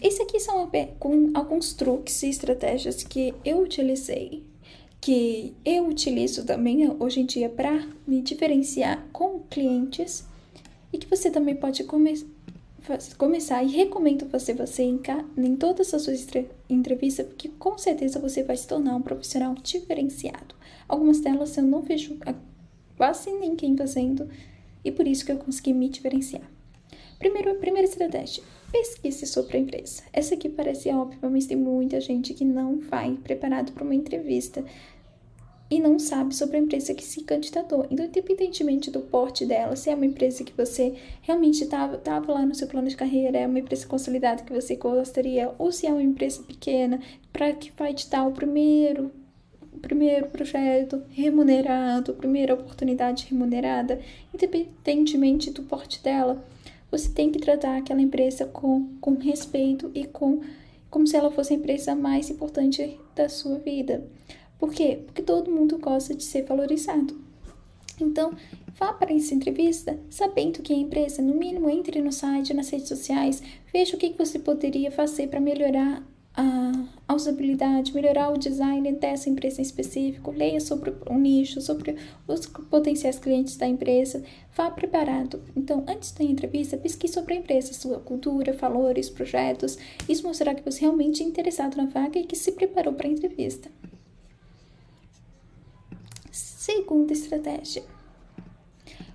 Esse aqui são com alguns truques e estratégias que eu utilizei, que eu utilizo também hoje em dia para me diferenciar com clientes e que você também pode começar, e recomendo você em todas as suas entrevistas, porque com certeza você vai se tornar um profissional diferenciado. Algumas delas eu não vejo quase ninguém fazendo e por isso que eu consegui me diferenciar. Primeira estratégia, pesquise sobre a empresa. Essa aqui parece óbvia, mas tem muita gente que não vai preparado para uma entrevista e não sabe sobre a empresa que se candidatou. Então, independentemente do porte dela, se é uma empresa que você realmente estava lá no seu plano de carreira, é uma empresa consolidada que você gostaria, ou se é uma empresa pequena, para que vai te dar o primeiro projeto remunerado, primeira oportunidade remunerada, independentemente do porte dela, você tem que tratar aquela empresa com respeito e como se ela fosse a empresa mais importante da sua vida. Por quê? Porque todo mundo gosta de ser valorizado. Então, vá para essa entrevista sabendo que a empresa, no mínimo, entre no site, nas redes sociais, veja o que você poderia fazer para melhorar a usabilidade, melhorar o design dessa empresa em específico, leia sobre o nicho, sobre os potenciais clientes da empresa, vá preparado. Então, antes da entrevista, pesquise sobre a empresa, sua cultura, valores, projetos. Isso mostrará que você realmente é interessado na vaga e que se preparou para a entrevista. Segunda estratégia,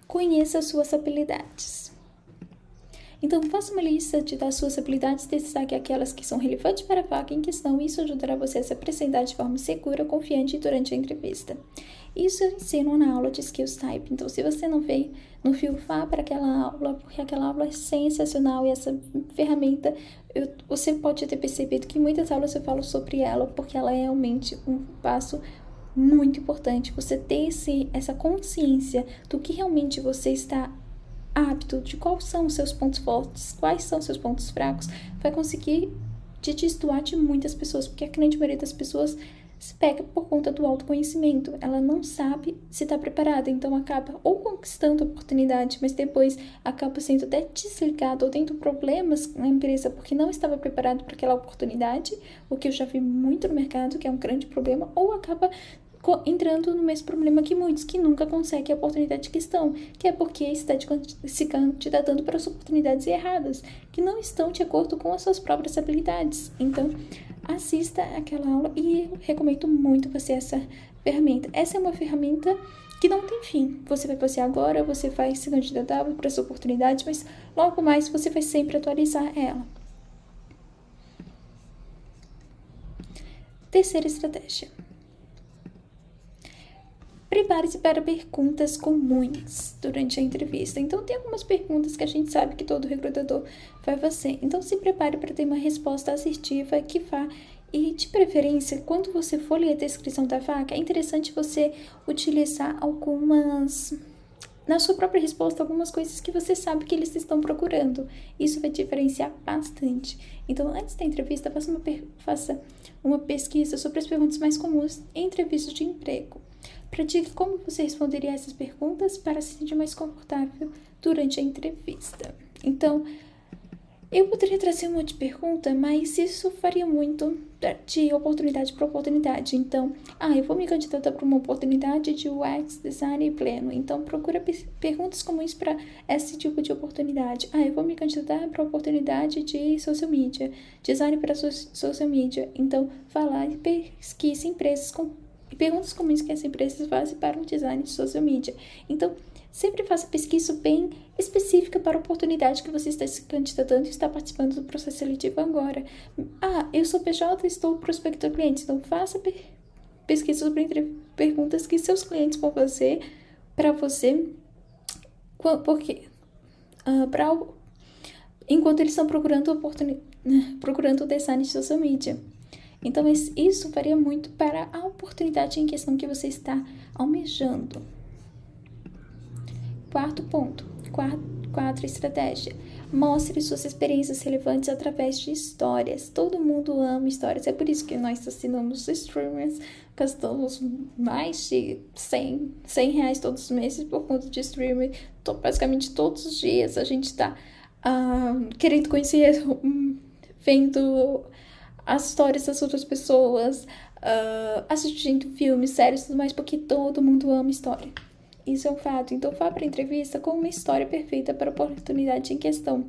conheça as suas habilidades. Então, faça uma lista das suas habilidades e destaque aquelas que são relevantes para a vaga em questão. Isso ajudará você a se apresentar de forma segura, confiante durante a entrevista. Isso eu ensino na aula de Skills Type. Então, se você não viu, vá para aquela aula, porque aquela aula é sensacional e essa ferramenta, você pode ter percebido que em muitas aulas eu falo sobre ela, porque ela é realmente um passo muito importante. Você ter essa consciência do que realmente você está apto, de quais são os seus pontos fortes, quais são os seus pontos fracos, vai conseguir te destoar de muitas pessoas, porque a grande maioria das pessoas se pega por conta do autoconhecimento, ela não sabe se está preparada, então acaba ou conquistando a oportunidade, mas depois acaba sendo até desligado ou tendo problemas na empresa porque não estava preparado para aquela oportunidade, o que eu já vi muito no mercado, que é um grande problema, ou acaba entrando no mesmo problema que muitos, que nunca conseguem a oportunidade que estão, que é porque está se candidatando para as oportunidades erradas, que não estão de acordo com as suas próprias habilidades. Então, assista aquela aula e eu recomendo muito você essa ferramenta. Essa é uma ferramenta que não tem fim. Você vai fazer agora, você vai se candidatar para essa oportunidade, mas logo mais você vai sempre atualizar ela. Terceira estratégia. Prepare-se para perguntas comuns durante a entrevista. Então, tem algumas perguntas que a gente sabe que todo recrutador vai fazer. Então, se prepare para ter uma resposta assertiva que vá. E, de preferência, quando você for ler a descrição da vaga, é interessante você utilizar na sua própria resposta, algumas coisas que você sabe que eles estão procurando. Isso vai diferenciar bastante. Então, antes da entrevista, faça uma pesquisa sobre as perguntas mais comuns em entrevistas de emprego. Pratique como você responderia a essas perguntas para se sentir mais confortável durante a entrevista. Então, eu poderia trazer um monte de pergunta, mas isso faria muito de oportunidade para oportunidade. Então, eu vou me candidatar para uma oportunidade de UX, design pleno. Então, procura perguntas comuns para esse tipo de oportunidade. Eu vou me candidatar para a oportunidade de social media, design para social media. Então, vá lá e pesquise empresas perguntas comuns que as empresas fazem para o design de social media. Então, sempre faça pesquisa bem específica para a oportunidade que você está se candidatando e está participando do processo seletivo agora. Eu sou PJ e estou prospectando clientes. Então, faça pesquisa sobre perguntas que seus clientes vão fazer para você, porque enquanto eles estão procurando o design de social media. Então, isso varia muito para a oportunidade em questão que você está almejando. Quarto ponto. Quatro estratégia. Mostre suas experiências relevantes através de histórias. Todo mundo ama histórias. É por isso que nós assinamos streamers, gastamos mais de 100 reais todos os meses por conta de streamer. Basicamente, todos os dias a gente está querendo conhecer vendo as histórias das outras pessoas, assistindo filmes, séries e tudo mais, porque todo mundo ama história. Isso é um fato. Então, vá para a entrevista com uma história perfeita para a oportunidade em questão.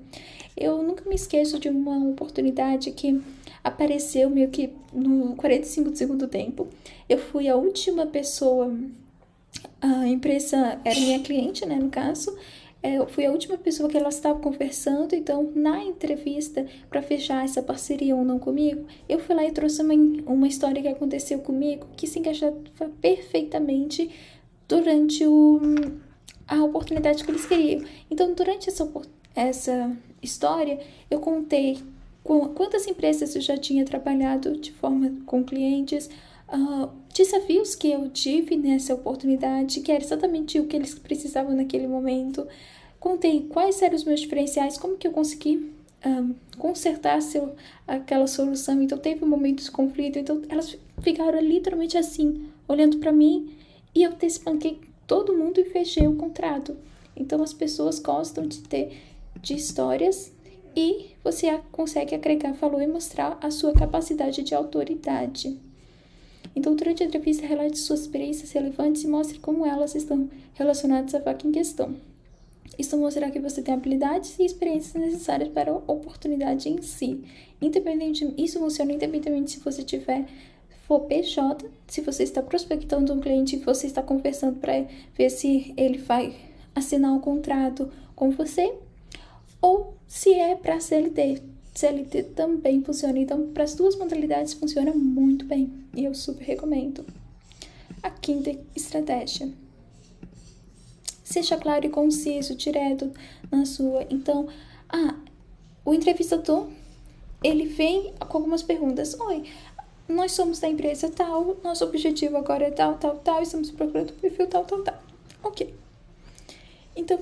Eu nunca me esqueço de uma oportunidade que apareceu meio que no 45 do segundo tempo. Eu fui a última pessoa, a empresa era minha cliente, né, no caso. Eu fui a última pessoa que ela estava conversando, então na entrevista, para fechar essa parceria ou não comigo, eu fui lá e trouxe uma história que aconteceu comigo que se encaixava perfeitamente durante a oportunidade que eles queriam. Então, durante essa história, eu contei quantas empresas eu já tinha trabalhado de forma com clientes, desafios que eu tive nessa oportunidade, que era exatamente o que eles precisavam naquele momento. Contei quais eram os meus diferenciais, como que eu consegui consertar aquela solução. Então, teve um momento de conflito. Então, elas ficaram literalmente assim, olhando para mim, e eu despanquei todo mundo e fechei o contrato. Então, as pessoas gostam de histórias e você consegue agregar valor e mostrar a sua capacidade de autoridade. Então, durante a entrevista, relate suas experiências relevantes e mostre como elas estão relacionadas à vaga em questão. Isso mostrar que você tem habilidades e experiências necessárias para a oportunidade em si. Isso funciona independente se você for PJ, se você está prospectando um cliente e você está conversando para ver se ele vai assinar um contrato com você, ou se é para CLT. CLT também funciona. Então, para as duas modalidades funciona muito bem e eu super recomendo. A quinta estratégia: seja claro e conciso, direto na sua. Então, o entrevistador, ele vem com algumas perguntas. Oi, nós somos da empresa tal, nosso objetivo agora é tal, estamos procurando perfil tal. Ok. Então,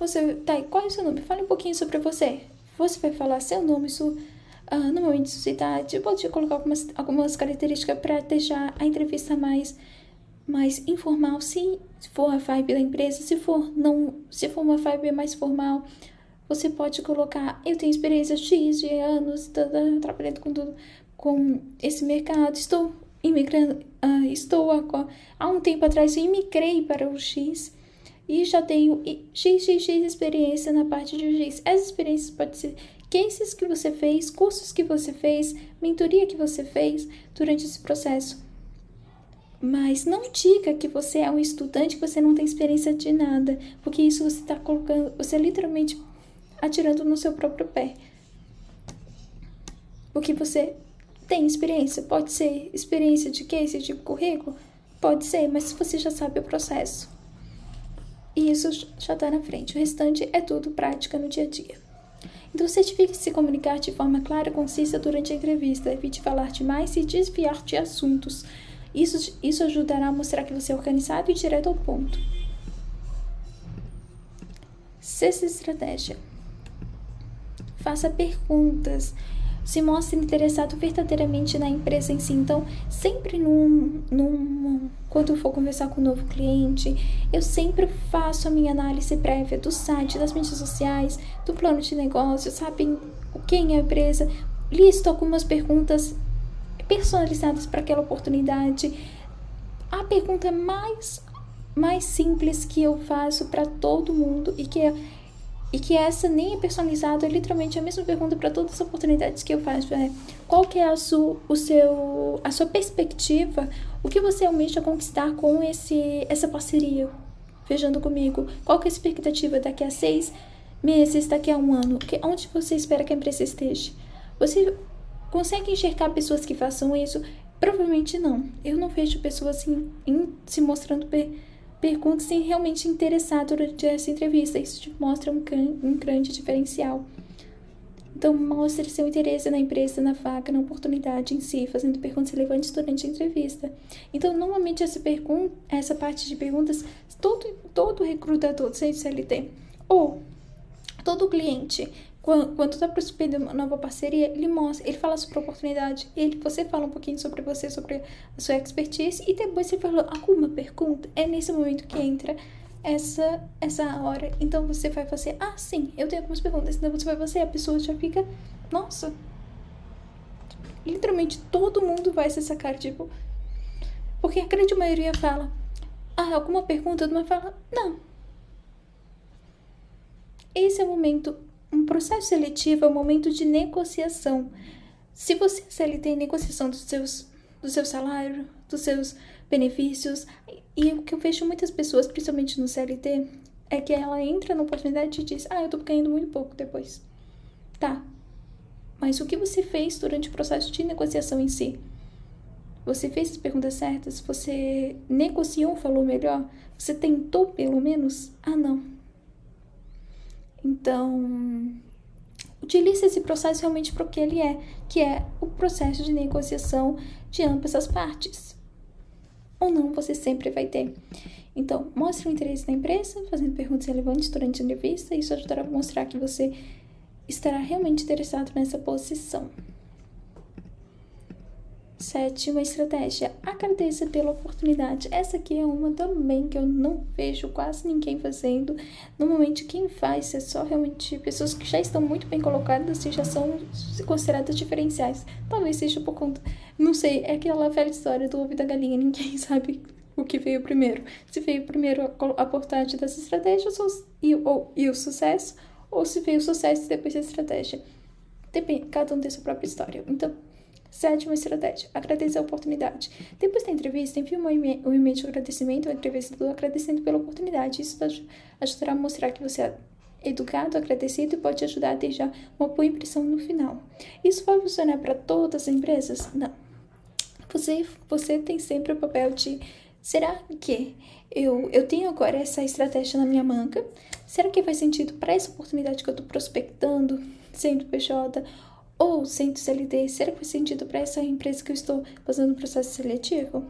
qual é o seu nome? Fale um pouquinho sobre você. Você vai falar seu nome, no momento de sua idade. Pode colocar algumas características para deixar a entrevista mais informal, se for a vibe da empresa. Se for uma vibe mais formal, você pode colocar: eu tenho experiência X de anos trabalhando com esse mercado, estou imigrando, há um tempo atrás eu imigrei para o X e já tenho x experiência na parte de X. Essas experiências podem ser cases que você fez, cursos que você fez, mentoria que você fez durante esse processo. Mas não diga que você é um estudante, que você não tem experiência de nada, porque isso você está colocando, você literalmente atirando no seu próprio pé. Porque você tem experiência, pode ser experiência de case, de currículo, pode ser, mas você já sabe o processo. E isso já está na frente. O restante é tudo prática no dia a dia. Então, certifique se comunicar de forma clara e concisa durante a entrevista. Evite falar demais e desviar de assuntos. Isso ajudará a mostrar que você é organizado e direto ao ponto. Sexta estratégia: faça perguntas. Se mostre interessado verdadeiramente na empresa em si. Então, sempre quando eu for conversar com um novo cliente, eu sempre faço a minha análise prévia do site, das mídias sociais, do plano de negócio, sabem quem é a empresa. Listo algumas perguntas personalizadas para aquela oportunidade. A pergunta mais simples que eu faço para todo mundo e que essa nem é personalizada, é literalmente a mesma pergunta para todas as oportunidades que eu faço. Qual que é a sua perspectiva? O que você almeja conquistar com essa parceria? Fechando comigo. Qual que é a expectativa daqui a 6 meses, daqui a 1 ano? Onde você espera que a empresa esteja? Você consegue enxergar pessoas que façam isso? Provavelmente não. Eu não vejo pessoas assim, se mostrando perguntas e realmente interessado durante essa entrevista. Isso te mostra um grande diferencial. Então, mostre seu interesse na empresa, na vaga, na oportunidade em si, fazendo perguntas relevantes durante a entrevista. Então, normalmente essa parte de perguntas, todo recrutador, seja CLT, ou todo cliente, quando está participando de uma nova parceria, ele fala sobre a oportunidade, você fala um pouquinho sobre você, sobre a sua expertise, e depois você fala alguma pergunta. É nesse momento que entra essa hora. Então você vai fazer, sim, eu tenho algumas perguntas. Então você vai fazer, a pessoa já fica, nossa, literalmente todo mundo vai se sacar, tipo, porque a grande maioria fala, alguma pergunta, uma fala, não. Esse é o momento, um processo seletivo é um momento de negociação. Se você é CLT, negociação do seu salário, dos seus benefícios, e o que eu vejo muitas pessoas, principalmente no CLT, é que ela entra na oportunidade e diz, eu tô ganhando muito pouco depois. Tá, mas o que você fez durante o processo de negociação em si? Você fez as perguntas certas? Você negociou, falou melhor? Você tentou pelo menos? Não. Então, utilize esse processo realmente para o que ele é, que é o processo de negociação de ambas as partes. Ou não, você sempre vai ter. Então, mostre o interesse na empresa, fazendo perguntas relevantes durante a entrevista, e isso ajudará a mostrar que você estará realmente interessado nessa posição. 7ª estratégia, agradeça pela oportunidade. Essa aqui é uma também que eu não vejo quase ninguém fazendo. Normalmente quem faz é só realmente pessoas que já estão muito bem colocadas e já são consideradas diferenciais. Talvez seja por conta, não sei, é aquela velha história do ovo e da galinha, ninguém sabe o que veio primeiro. Se veio primeiro a portagem das estratégias e o sucesso, ou se veio o sucesso e depois a estratégia. Depende, cada um tem sua própria história. Então, 7ª estratégia, agradecer a oportunidade. Depois da entrevista, envie um e-mail de agradecimento ao entrevistador agradecendo pela oportunidade. Isso ajudará a mostrar que você é educado, agradecido e pode ajudar a deixar uma boa impressão no final. Isso vai funcionar para todas as empresas? Não. Você tem sempre o papel de, será que eu tenho agora essa estratégia na minha manga? Será que faz sentido para essa oportunidade que eu estou prospectando, sendo PJ ou sendo CLT? Será que faz sentido para essa empresa que eu estou fazendo o processo seletivo?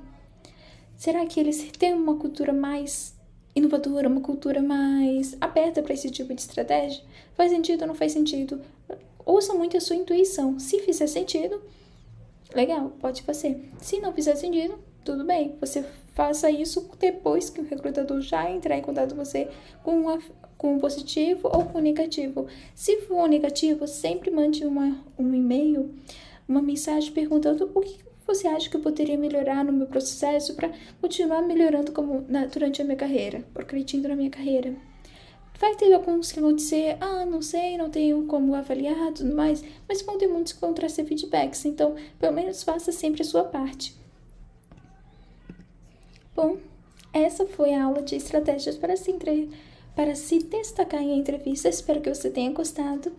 Será que eles têm uma cultura mais inovadora, uma cultura mais aberta para esse tipo de estratégia? Faz sentido ou não faz sentido? Ouça muito a sua intuição. Se fizer sentido, legal, pode fazer. Se não fizer sentido, tudo bem. Você faça isso depois que o recrutador já entrar em contato com você com um positivo ou com um negativo. Se for um negativo, sempre mande um e-mail, uma mensagem perguntando o que você acha que eu poderia melhorar no meu processo para continuar melhorando durante a minha carreira, progredindo na minha carreira. Vai ter alguns que vão dizer, não sei, não tenho como avaliar, tudo mais, mas vão ter muitos que vão trazer feedbacks, então, pelo menos faça sempre a sua parte. Bom, essa foi a aula de estratégias para se destacar em entrevista. Espero que você tenha gostado.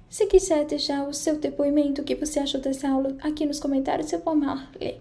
Se quiser deixar o seu depoimento, o que você achou dessa aula, aqui nos comentários, eu vou ler.